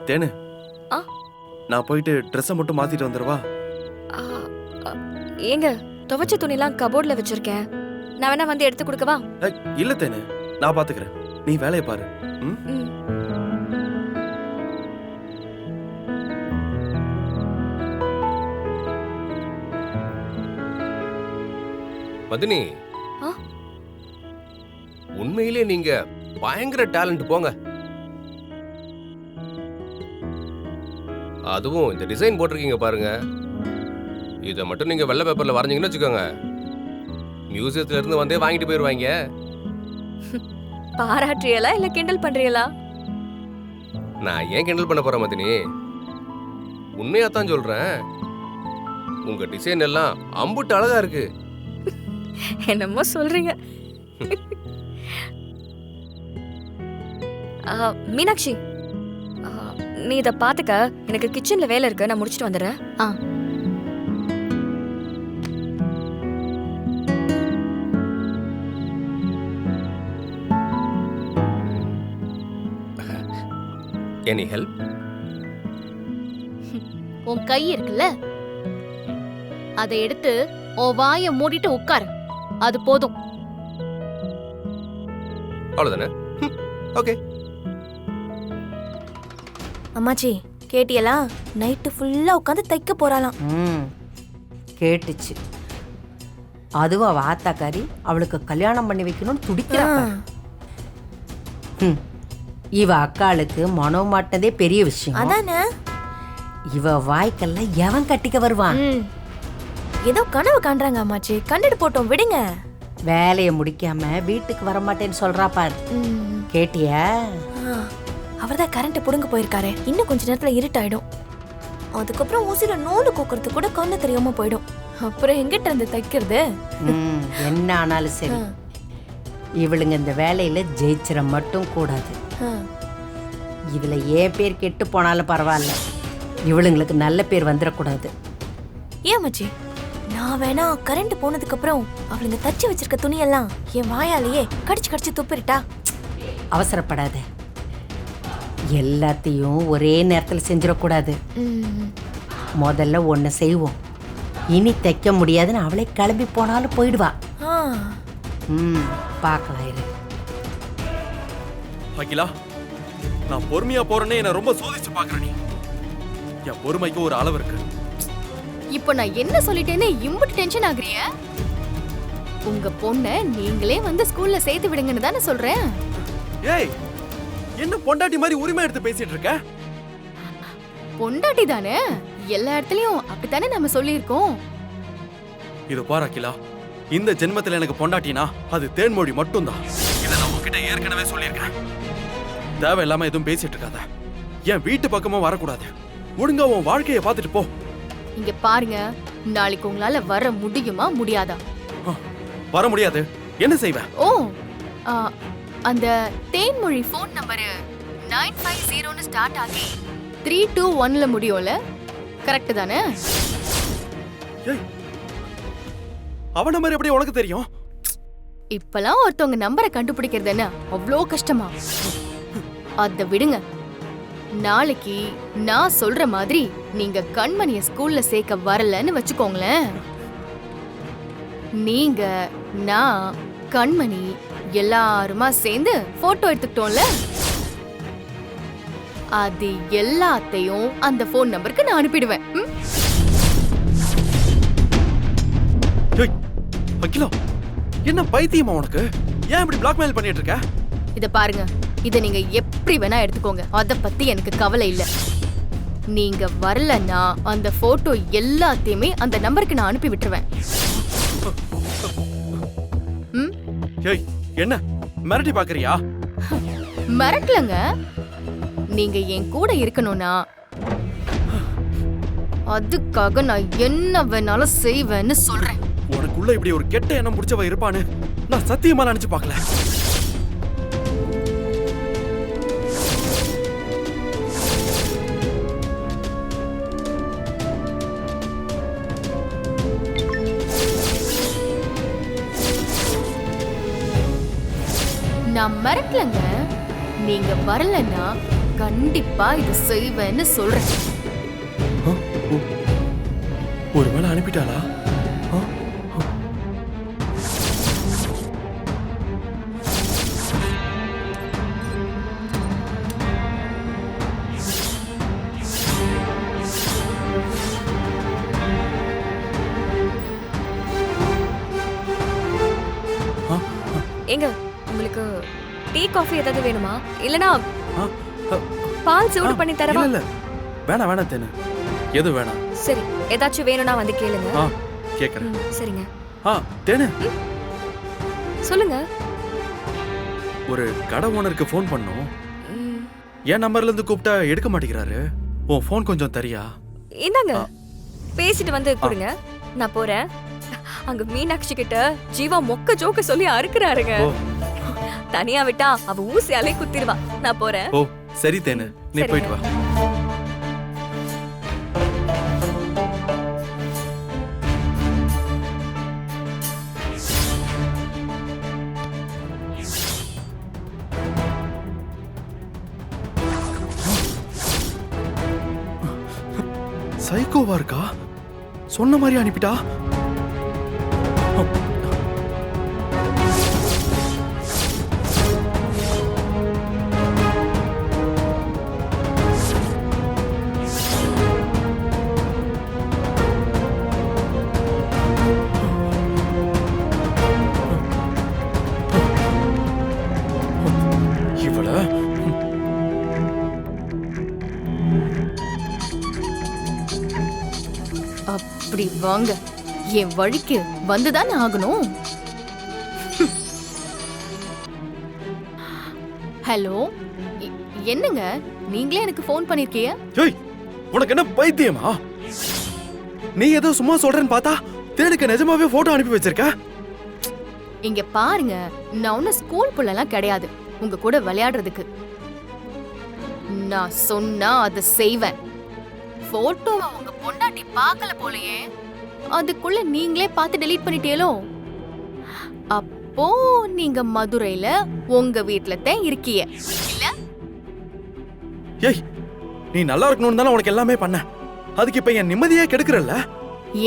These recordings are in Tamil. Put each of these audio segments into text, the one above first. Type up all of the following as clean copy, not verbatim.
தேனு, ஆ? நான் போயிட்டு ட்ரெஸ்ஸை மட்டும் மாத்திட்டு வந்துடுவா. ஆ, ஆ, ஏங்க துவைச்ச துணிலாம் கபோர்ட்ல வச்சிருக்கேன். நான் வேணா வந்து எடுத்து கொடுக்கவா? இல்ல தேனு, நான் பாத்துக்கிறேன். நீ வேலையை பாரு. ம்? ம். மதினி, ஆ? உண்மையிலே நீங்க பயங்கர டேலண்ட் போங்க. அதுவும் இந்த டிசைன் போட்டிருக்கீங்க பாருங்க. இதை மட்டும் நீங்க வெள்ளை பேப்பர்ல வரைஞ்சீங்கன்னு வச்சுக்கோங்க, மியூசியத்துல இருந்து வந்தே வாங்கிட்டு போயிருவாங்க. பாராட்டுறியலா இல்ல கிண்டல் பண்றீங்களா? நான் ஏன் கிண்டல் பண்ண போறேன் மதினி, உண்மையாத்தான் சொல்றேன். உங்க டிசைன் எல்லாம் அம்புட்டு அழகா இருக்கு. என்னமோ சொல்றீங்க. மீனாட்சி, நீ இத பாத்துக்க. எனக்கு கிச்சன்ல வேலை இருக்கு, நான் முடிச்சிட்டு வந்துடுறேன். Any help? உன் கை இருக்குல்ல, அதை எடுத்து உன் வாயை மூடிட்டு உட்காரு. அது போதும். அவ்வளவுதானே? ஓகே. அம்மாச்சி கேட்டியலா? நைட்டு ஃபுல்லா உட்காந்து தைக்க போறாளாம். கேட்டுச்சு. அதுவா வாத்தாக்காரி அவளுக்கு கல்யாணம் பண்ணி வைக்கணும்னு துடிக்கிறா. இவ அக்காளுக்கு மனம் மாட்டதே பெரிய விஷயம். அதானே. இவ வாய்க்கெல்லாம் எவன் கட்டிக்க வருவான்? ஏதோ கனவு காண்றாங்க அம்மாச்சி, கண்டுட்டு போட்டோம், விடுங்க. வேலையை முடிக்காம வீட்டுக்கு வரமாட்டேன்னு சொல்றா பாரு. கேட்டியா? அவர்தான் கரண்ட் புடுங்க போயிருக்காரு. இன்னும் கொஞ்ச நேரத்துல இருட்டாயிடும். அதுக்கப்புறம் ஊசில நூலு கோக்குறது கூட கண்ணு தெரியாம போயிடும். அப்புறம் எங்கிட்ட இருந்து தைக்கிறது? என்ன ஆனாலும் சரி, இவளுங்க இந்த வேலையில ஜெயிச்சிட மட்டும் கூடாது. இதுல ஏன் பேர் கெட்டு போனாலும் பரவாயில்ல, இவளுங்களுக்கு நல்ல பேர் வந்துடக்கூடாது. ஏன் மச்சி, நான் வேணா கரண்ட் போனதுக்கு அப்புறம் அவளுங்க தச்சு வச்சிருக்க துணியெல்லாம் என் வாயாலேயே கடிச்சு கடிச்சு துப்பிட்டா? அவசரப்படாத, எல்லாத்தையும் ஒரே நேரத்தில் செஞ்சிடக்கூடாது. முதல்ல ஒன்று செய்வோம், இனி தைக்க முடியாதுன்னு அவளே கிளம்பி போனாலும் போயிடுவா. பார்க்கலாம் இரு. அகிலா, நான் பொறுமையா போறேன்னு என்ன ரொம்ப சோதிச்சு பாக்குற நீ. என் பொறுமைக்கு ஒரு அளவு இருக்கு. இப்போ நான் என்ன சொல்லிட்டேன்னு இம்புட்டு டென்ஷன் ஆகுறிய? உங்க பொண்ணை நீங்களே வந்து ஸ்கூல்ல சேர்த்து விடுங்கன்னு தானே சொல்றேன். ஏய், என்ன பொண்டாட்டி மாதிரி உரிமை எடுத்து பேசிட்டு இருக்க? பொண்டாட்டி தானே, எல்லா இடத்துலயும் அப்படித்தானே நம்ம சொல்லியிருக்கோம். இது பாரு அகிலா, இந்த ஜென்மத்துல எனக்கு பொண்டாட்டினா அது தேன்மொழி மட்டும்தான். இதை நான் உன்கிட்ட ஏற்கனவே சொல்லியிருக்கேன். தேவையில்லாம எதுவும் பேசிட்டு இருக்காத. என் வீட்டு பக்கமும் வரக்கூடாது. ஒழுங்கா உன் வாழ்க்கையை பார்த்துட்டு போ. இங்க பாருங்க, நாளைக்கு உங்களால வர முடியுமா முடியாதா? வர முடியாது. என்ன செய்வ? ஓ, அந்த தேன்மொழி போன் நம்பர் 950ன்னு ஸ்டார்ட் ஆகி 321ல முடியும்ல, கரெக்ட் தானே? அவ நம்பர் எப்படி உனக்கு தெரியும்? இப்பலாம் ஒருத்தவங்க நம்பரை கண்டுபிடிக்கிறது என்ன அவ்வளோ கஷ்டமா? அத விடுங்க. நாளைக்கு நான் சொல்ற மாதிரி நீங்க கண்மணிய ஸ்கூல்ல சேர்க்க வரலன்னு வச்சுக்கோங்களேன். நீங்க, நான், கண்மணி எல்லாருமா சேர்ந்து போட்டோ எடுத்துக்கிட்டோம்ல, அது எல்லாத்தையும் அந்த போன் நம்பருக்கு நான் அனுப்பிடுவேன். அகிலா, என்ன பைத்தியமா உனக்கு? ஏன் இப்படி பிளாக்மெயில் பண்ணிட்டு இருக்க? இத பாருங்க, இத நீங்க எப்படி வேணா எடுத்துக்கோங்க, அத பத்தி எனக்கு கவலை இல்ல. நீங்க வரலன்னா அந்த போட்டோ எல்லாத்தையுமே அந்த நம்பருக்கு நான் அனுப்பி விட்டுருவேன். ஏய், என்ன மிரட்டி பாக்குறியா? மிரட்டலங்க. நீங்க என் கூட இருக்கணும்னா அதுக்காக நான் என்ன வேணாலும் செய்வேன்னு சொல்றேன். உனக்குள்ள இப்படி ஒரு கெட்ட எண்ணம் பிடிச்சவ இருப்பான்னு நான் சத்தியமா நினைச்சு பார்க்கல. நான் மிரட்டலங்க. நீங்க வரலன்னா கண்டிப்பா இத செய்வேன்னு சொல்றேன். ஒருவேளை அனுப்பிட்டாளா? ஆ? ஏங்க உங்களுக்கு டீ காஃபி ஏதாவது வேணுமா? இல்லனா ஆ? ஆ, பால் சூடு பண்ணி தரவா? இல்ல வேணாம் வேணாம் தேனு, எது வேணாம். சரி, ஏதாச்சும் வேணும்னா வந்து கேளுங்க. ஆ கேக்குறேன். சரிங்க. ஆ தேனு, சொல்லுங்க. ஒரு கடை ஓனருக்கு ஃபோன் பண்ணோம். ம், என் நம்பர்ல இருந்து கூப்பிட்டா எடுக்க மாட்டேங்கிறாரு. உன் ஃபோன் கொஞ்சம் தரியா? இந்தாங்க, பேசிட்டு வந்து கொடுங்க. நான் போறேன். அங்க மீனாட்சி கிட்ட ஜீவா மொக்க ஜோக்க சொல்லி அறுக்குறாருங்க. ஓ. தனியா விட்டா அவ ஊசியாலே குத்திடுவா. நான் போறேன். ஓ சரி தேனு, நீ சரிங்க. போயிட்டு வா. சைக்கோவா இருக்கா? சொன்ன மாதிரி அனுப்பிட்டா. இவள அப்படி வாங்க, என் வழிக்கு வந்துதானே ஆகணும். ஹலோ, என்னங்க நீங்களே எனக்கு ஃபோன் பண்ணிருக்கீங்க? ஏய், உனக்கு என்ன பைத்தியமா? நீ ஏதோ சும்மா சொல்றேன்னு பார்த்தா தேனுக்கு நிஜமாவே போட்டோ அனுப்பி வச்சிருக்க. இங்க பாருங்க, நான் ஒன்னும் ஸ்கூல் புள்ளலாம் கிடையாது உங்க கூட விளையாடுறதுக்கு. நான் சொன்னா அதை செய்வேன். போட்டோவை உங்க பொண்டாட்டி பார்க்கல போலயே, அதுக்குள்ள நீங்களே பார்த்து டெலீட் பண்ணிட்டீங்களோ? அப்போ நீங்க மதுரையில உங்க வீட்ல தான் இருக்கீங்க இல்ல? ஏய், நீ நல்லா இருக்கணும்னு தானே உனக்கு எல்லாமே பண்ண. அதுக்கு இப்ப என் நிம்மதியே கெடுக்கிறல்ல.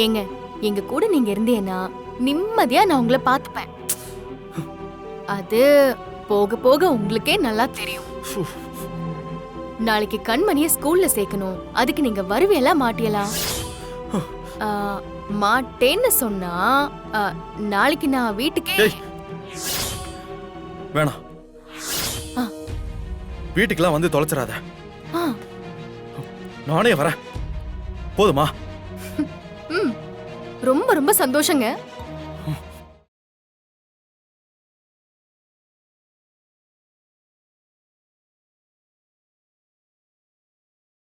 ஏங்க, எங்க கூட நீங்க இருந்தீங்கன்னா நிம்மதியா நான் உங்களை பார்த்துப்பேன். அது போக போக உங்களுக்கே நல்லா தெரியும். நாளைக்கு கண்மணிய ஸ்கூல்ல சேர்க்கணும். அதுக்கு நீங்க வருவியலா மாட்டியலா? மாட்டேன்னு சொன்னா நாளைக்கு நான் வீட்டுக்கே. ஏய், வேணாம். ஆ. வீட்டுக்கெல்லாம் வந்து தொலைச்சிடாத. ஆ, நானே வரேன், போதுமா? ம், ரொம்ப ரொம்ப சந்தோஷங்க.